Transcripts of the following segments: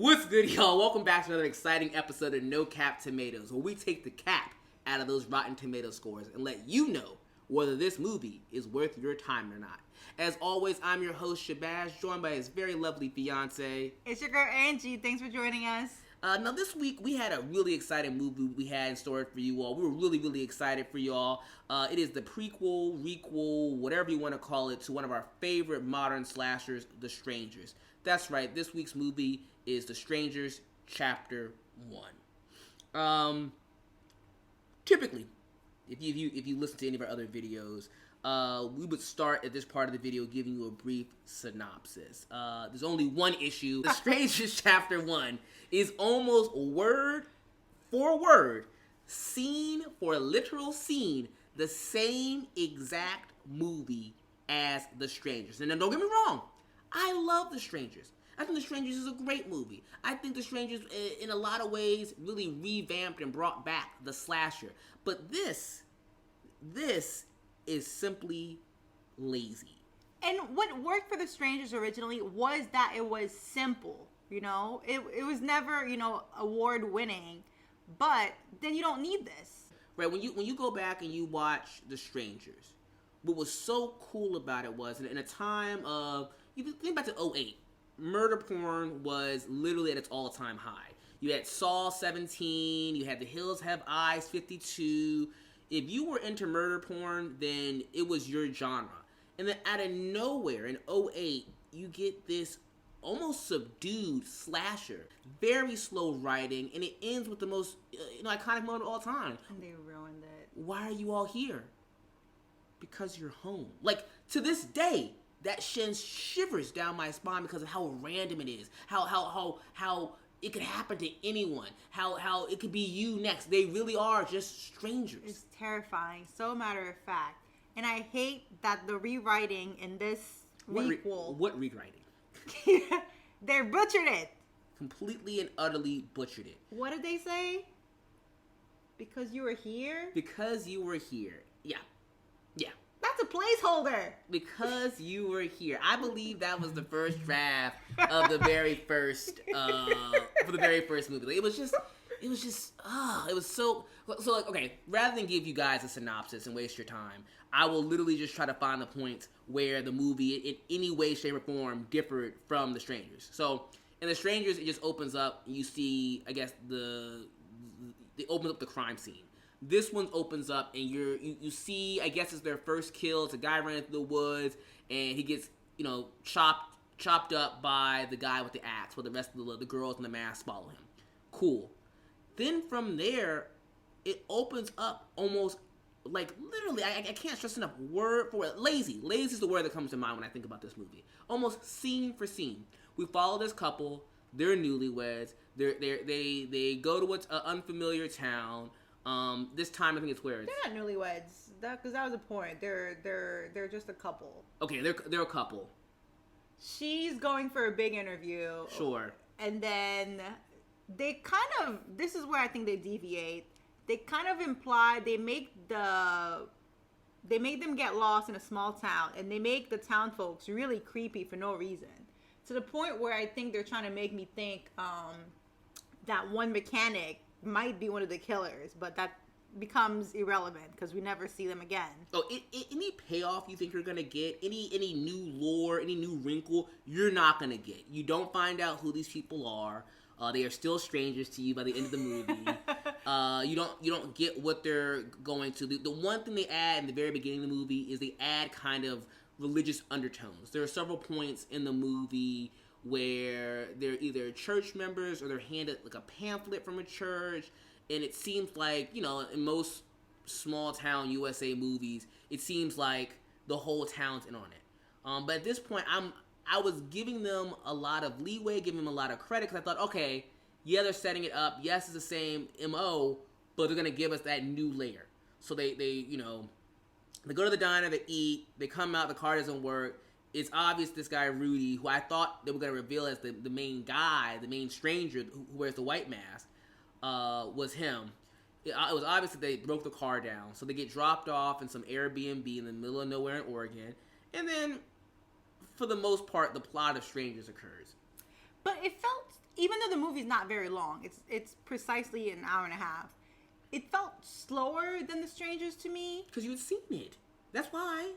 What's good, y'all? Welcome back to another exciting episode of No Cap Tomatoes, where we take the cap out of those Rotten Tomato scores and let you know whether this movie is worth your time or not. As always, I'm your host, Shabazz, joined by his very lovely fiance. It's your girl, Angie. Thanks for joining us. Now, this week, we had a really exciting movie we had in store for you all. We were really excited for y'all. It is the prequel, requel, whatever you want to call it, to one of our favorite modern slashers, The Strangers. That's right, this week's movie is The Strangers Chapter 1. Typically, if you listen to any of our other videos, we would start at this part of the video giving you a brief synopsis. There's only one issue. The Strangers Chapter 1 is almost word for word, scene for literal scene, the same exact movie as The Strangers. And now, don't get me wrong, I love The Strangers. I think The Strangers is a great movie. I think The Strangers, in a lot of ways, really revamped and brought back the slasher. But this is simply lazy. And what worked for The Strangers originally was that it was simple, you know? It was never, award winning, but then you don't need this. Right, when you go back and you watch The Strangers, what was so cool about it was, in a time of, you think back to 2008, murder porn was literally at its all-time high. You had Saw 17, you had The Hills Have Eyes 52. If you were into murder porn, then it was your genre. And then out of nowhere, in 2008, you get this almost subdued slasher. Very slow writing, and it ends with the most iconic moment of all time. And they ruined it. Why are you all here? Because you're home. Like, to this day, that sends shivers down my spine because of how random it is. How it could happen to anyone. How it could be you next. They really are just strangers. It's terrifying. So matter of fact. And I hate that the rewriting in this requel. What rewriting? They butchered it. Completely and utterly butchered it. What did they say? Because you were here? Because you were here. Yeah. That's a placeholder. Because you were here. I believe that was the first draft of the very first for the very first movie. Like, it was so like, okay, rather than give you guys a synopsis and waste your time, I will literally just try to find the points where the movie in any way, shape, or form differed from The Strangers. So in The Strangers, it just opens up, you see, I guess, it opens up the crime scene. This one opens up and you see, I guess it's their first kill. It's a guy running through the woods and he gets, chopped up by the guy with the axe, while the rest of the girls in the mask follow him. Cool. Then from there, it opens up almost like literally, I can't stress enough, word for it. Lazy. Lazy is the word that comes to mind when I think about this movie. Almost scene for scene. We follow this couple. They're newlyweds. They go to an unfamiliar town. This time I think it's where it's... They're not newlyweds, because that was the point. They're just a couple. Okay, they're a couple. She's going for a big interview. Sure. And then they this is where I think they deviate. They kind of imply, they make them get lost in a small town, and they make the town folks really creepy for no reason. To the point where I think they're trying to make me think that one mechanic might be one of the killers, but that becomes irrelevant because we never see them again. Oh, any payoff you think you're gonna get, any new lore, any new wrinkle, you're not gonna get. You don't find out who these people are. They are still strangers to you by the end of the movie. You don't get what they're going to. The one thing they add in the very beginning of the movie is they add kind of religious undertones. There are several points in the movie where they're either church members or they're handed like a pamphlet from a church, and it seems like, in most small town USA movies, it seems like the whole town's in on it. But at this point, I was giving them a lot of leeway, giving them a lot of credit, because I thought, okay, yeah, they're setting it up. Yes, it's the same MO, but they're gonna give us that new layer. So they go to the diner, they eat, they come out, the car doesn't work. It's obvious this guy, Rudy, who I thought they were going to reveal as the main guy, the main stranger who wears the white mask, was him. It was obvious that they broke the car down. So they get dropped off in some Airbnb in the middle of nowhere in Oregon. And then, for the most part, the plot of Strangers occurs. But it felt even though the movie's not very long, it's precisely an hour and a half. It felt slower than The Strangers to me. Because you had seen it. That's why.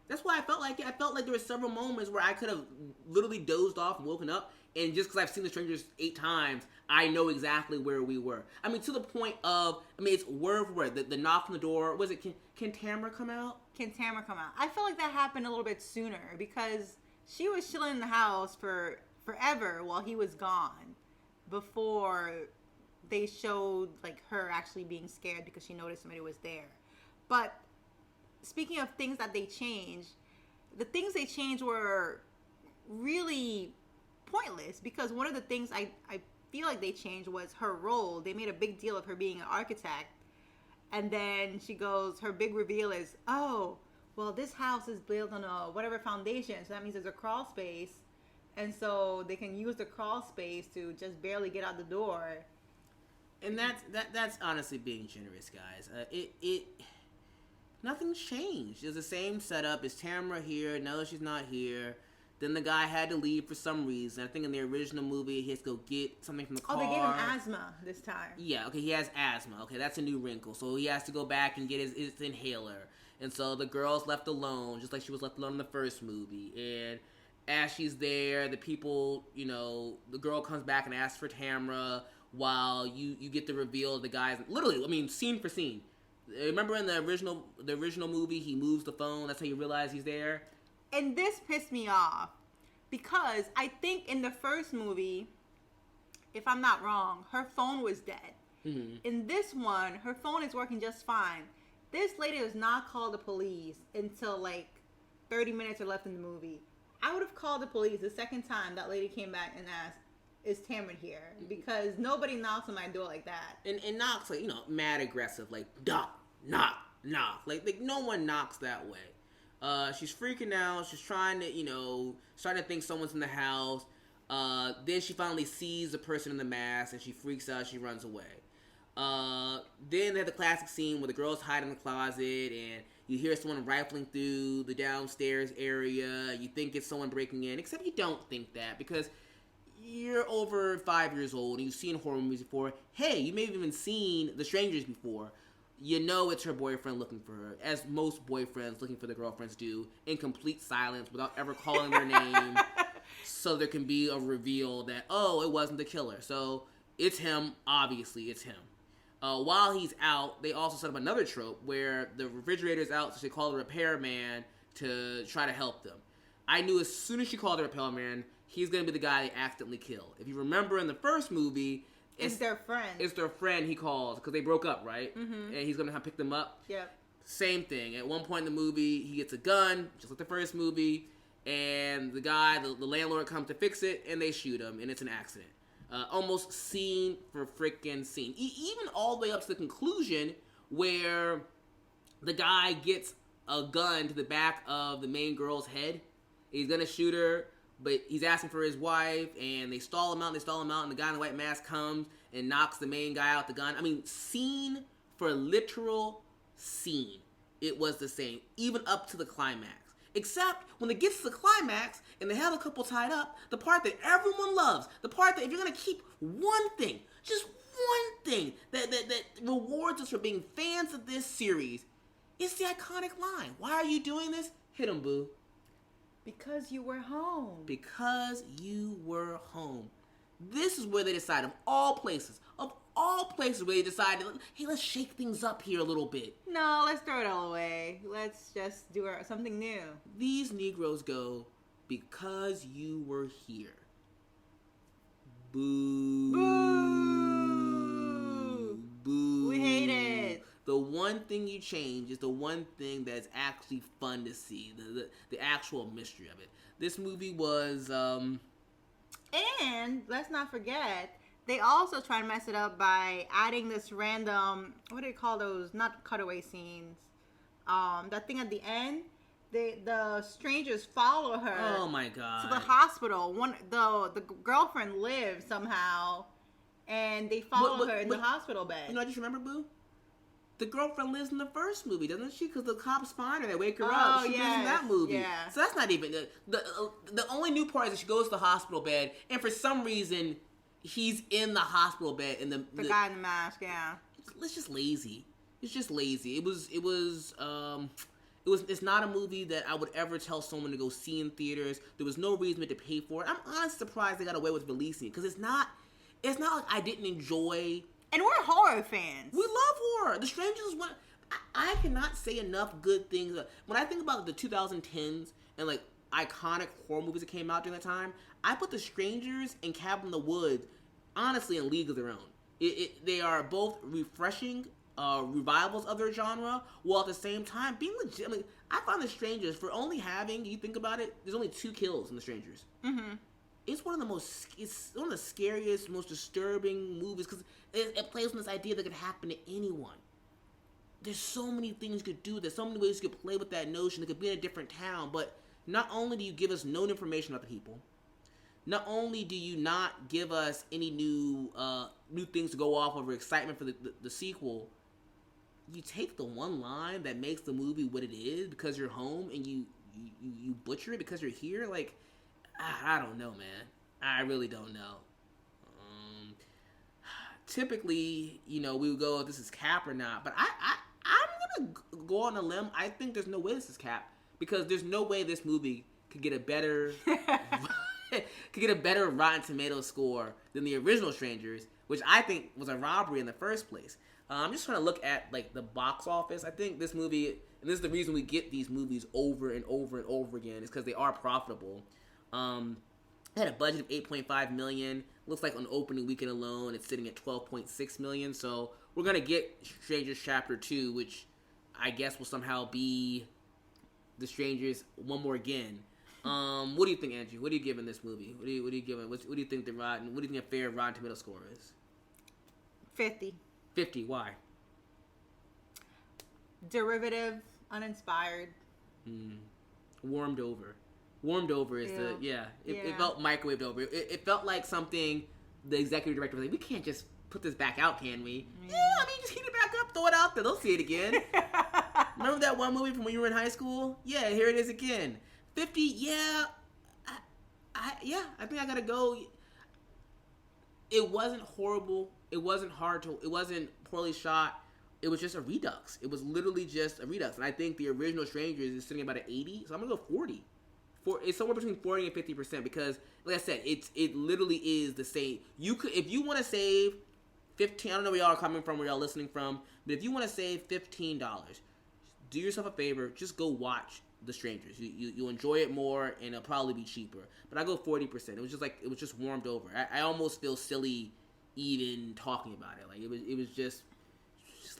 That's why I felt like it. I felt like there were several moments where I could have literally dozed off and woken up, and just because I've seen The Strangers 8 times, I know exactly where we were. I mean, to the point of, it's word for word. The knock on the door, was it, can Tamara come out? Can Tamara come out? I feel like that happened a little bit sooner, because she was chilling in the house for forever while he was gone, before they showed, like, her actually being scared because she noticed somebody was there. But speaking of things that they changed, the things they changed were really pointless, because one of the things I feel like they changed was her role. They made a big deal of her being an architect, and then she goes, her big reveal is, oh, well, this house is built on a whatever foundation, so that means there's a crawl space, and so they can use the crawl space to just barely get out the door. And that's honestly being generous, guys. Nothing's changed. It's the same setup. Is Tamara here? No, she's not here. Then the guy had to leave for some reason. I think in the original movie, he has to go get something from the car. Oh, they gave him asthma this time. Yeah, okay, he has asthma. Okay, that's a new wrinkle. So he has to go back and get his inhaler. And so the girl's left alone, just like she was left alone in the first movie. And as she's there, the people, the girl comes back and asks for Tamara, while you get the reveal of the guys. Literally, scene for scene. Remember in the original movie, he moves the phone. That's how you realize he's there. And this pissed me off, because I think in the first movie, if I'm not wrong, her phone was dead. Mm-hmm. In this one, her phone is working just fine. This lady does not call the police until like 30 minutes are left in the movie. I would have called the police the second time that lady came back and asked, is Tamara here? Because nobody knocks on my door like that. And knocks, like, mad aggressive, like, knock, knock, knock. Like no one knocks that way. She's freaking out. She's trying to, starting to think someone's in the house. Then she finally sees the person in the mask, and she freaks out. She runs away. Then they have the classic scene where the girl's hiding in the closet, and you hear someone rifling through the downstairs area. You think it's someone breaking in, except you don't think that, because you're over 5 years old and you've seen horror movies before. Hey, you may have even seen The Strangers before. You know it's her boyfriend looking for her, as most boyfriends looking for their girlfriends do, in complete silence without ever calling their name, so there can be a reveal that, oh, it wasn't the killer. So it's him. Obviously, it's him. While he's out, they also set up another trope where the refrigerator's out, so they call the repairman to try to help them. I knew as soon as she called the repairman, he's going to be the guy they accidentally kill. If you remember in the first movie, it's their friend. It's their friend he calls, because they broke up, right? Mm-hmm. And he's going to have to pick them up. Yep. Same thing. At one point in the movie, he gets a gun, just like the first movie, and the guy, the landlord, comes to fix it, and they shoot him, and it's an accident. Almost scene for freaking scene. Even all the way up to the conclusion, where the guy gets a gun to the back of the main girl's head. He's going to shoot her, but he's asking for his wife, and they stall him out, and the guy in the white mask comes and knocks the main guy out the gun. Scene for literal scene. It was the same, even up to the climax. Except when it gets to the climax, and they have a couple tied up, the part that everyone loves, the part that if you're going to keep one thing, just one thing, that rewards us for being fans of this series, it's the iconic line. Why are you doing this? Hit him, boo. Because you were home. Because you were home. This is where they decide, of all places where they decided, hey, let's shake things up here a little bit. No, let's throw it all away. Let's just do something new. These Negroes go, because you were here. Boo. Boo. Boo. We hate it. The one thing you change is the one thing that's actually fun to see. The actual mystery of it. This movie was... And, let's not forget, they also try and mess it up by adding this random... What do you call those? Not cutaway scenes. That thing at the end. The strangers follow her. Oh my god. To the hospital. The girlfriend lives somehow. And they follow her in the hospital bed. You know, I just remember, boo? The girlfriend lives in the first movie, doesn't she? Because the cops find her, they wake her up. She lives in that movie. Yeah. So that's not even... The only new part is that she goes to the hospital bed, and for some reason, he's in the hospital bed, and the guy in the mask, yeah. It's just lazy. It's just lazy. It's not a movie that I would ever tell someone to go see in theaters. There was no reason to pay for it. I'm honestly surprised they got away with releasing it, because it's not like I didn't enjoy. And we're horror fans. We love horror. The Strangers is one. I cannot say enough good things. When I think about the 2010s and like iconic horror movies that came out during that time, I put The Strangers and Cabin in the Woods honestly in league of their own. They are both refreshing revivals of their genre, while at the same time being legit. I mean, I find The Strangers, for only having, you think about it, there's only 2 kills in The Strangers. Mm-hmm. It's one of the scariest, most disturbing movies, because it plays on this idea that could happen to anyone. There's so many things you could do. There's so many ways you could play with that notion. It could be in a different town, but not only do you give us known information about the people, not only do you not give us any new things to go off of or excitement for the sequel, you take the one line that makes the movie what it is because you're home, and you butcher it because you're here. Like, I don't know, man. I really don't know. Typically, we would go if this is Cap or not, but I'm gonna go on a limb. I think there's no way this is Cap, because there's no way this movie could get a better Rotten Tomatoes score than the original Strangers, which I think was a robbery in the first place. I'm just trying to look at like the box office. I think this movie, and this is the reason we get these movies over and over and over again, is because they are profitable. It had a budget of $8.5 million. Looks like on opening weekend alone, it's sitting at $12.6 million. So we're gonna get Strangers Chapter 2, which I guess will somehow be The Strangers one more again. What do you think, Angie? What are you giving this movie? What are you giving? What do you think what do you think a fair Rotten Tomato score is? 50. 50. Why? Derivative, uninspired. Warmed over. Warmed over is it felt microwaved over. It felt like something the executive director was like, we can't just put this back out, can we? Yeah, I mean, just heat it back up, throw it out there, they'll see it again. Remember that one movie from when you were in high school? Yeah, here it is again. 50, yeah. I think I gotta go. It wasn't horrible. It wasn't it wasn't poorly shot. It was just a redux. It was literally just a redux. And I think the original Strangers is sitting about an 80, so I'm gonna go 40. It's somewhere between 40 and 50%, because, like I said, it literally is the same. You could, if you want to save 15. I don't know where y'all are coming from, where y'all listening from, but if you want to save $15, do yourself a favor. Just go watch The Strangers. You'll enjoy it more, and it'll probably be cheaper. But I go 40%. It was just warmed over. I almost feel silly even talking about it. Like it was just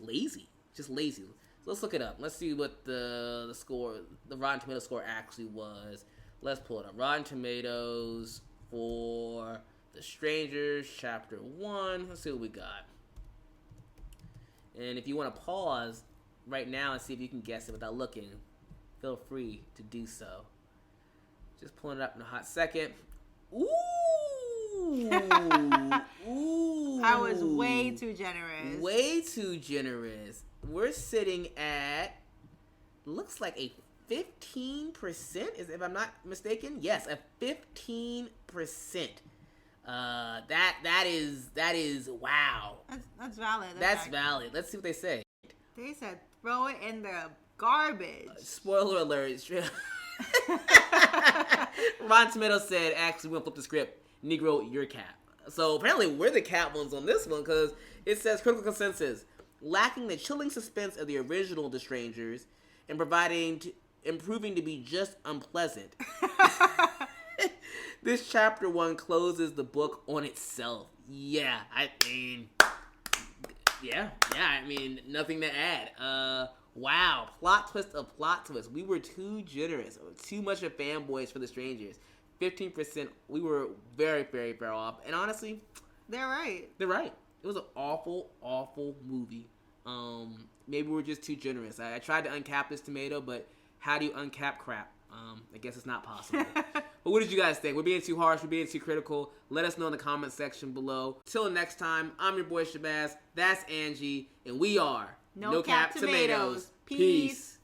lazy, just lazy. So let's look it up. Let's see what the score, the Rotten Tomatoes score actually was. Let's pull it up. Rotten Tomatoes for The Strangers Chapter 1. Let's see what we got. And if you want to pause right now and see if you can guess it without looking, feel free to do so. Just pulling it up in a hot second. Ooh! Ooh! I was way too generous. Way too generous. We're sitting at, looks like a 15%, if I'm not mistaken. Yes, a 15%. That is wow. That's valid. That's valid. Let's see what they say. They said throw it in the garbage. Spoiler alert. Rotten Tomatoes said, actually, we're gonna flip the script. Negro, you're Cap. So apparently we're the Cap ones on this one, because it says critical consensus: lacking the chilling suspense of the original The Strangers and improving to be just unpleasant. This Chapter 1 closes the book on itself. Yeah, I mean, nothing to add. Wow, plot twist of plot twist. We were too generous, too much of fanboys for The Strangers. 15%, we were very, very far off. And honestly, they're right. They're right. It was an awful, awful movie. Maybe we're just too generous. I tried to uncap this tomato, but how do you uncap crap? I guess it's not possible. But what did you guys think? We're being too harsh. We're being too critical. Let us know in the comment section below. Till next time, I'm your boy Shabazz. That's Angie. And we are No Cap Tomatoes. Peace.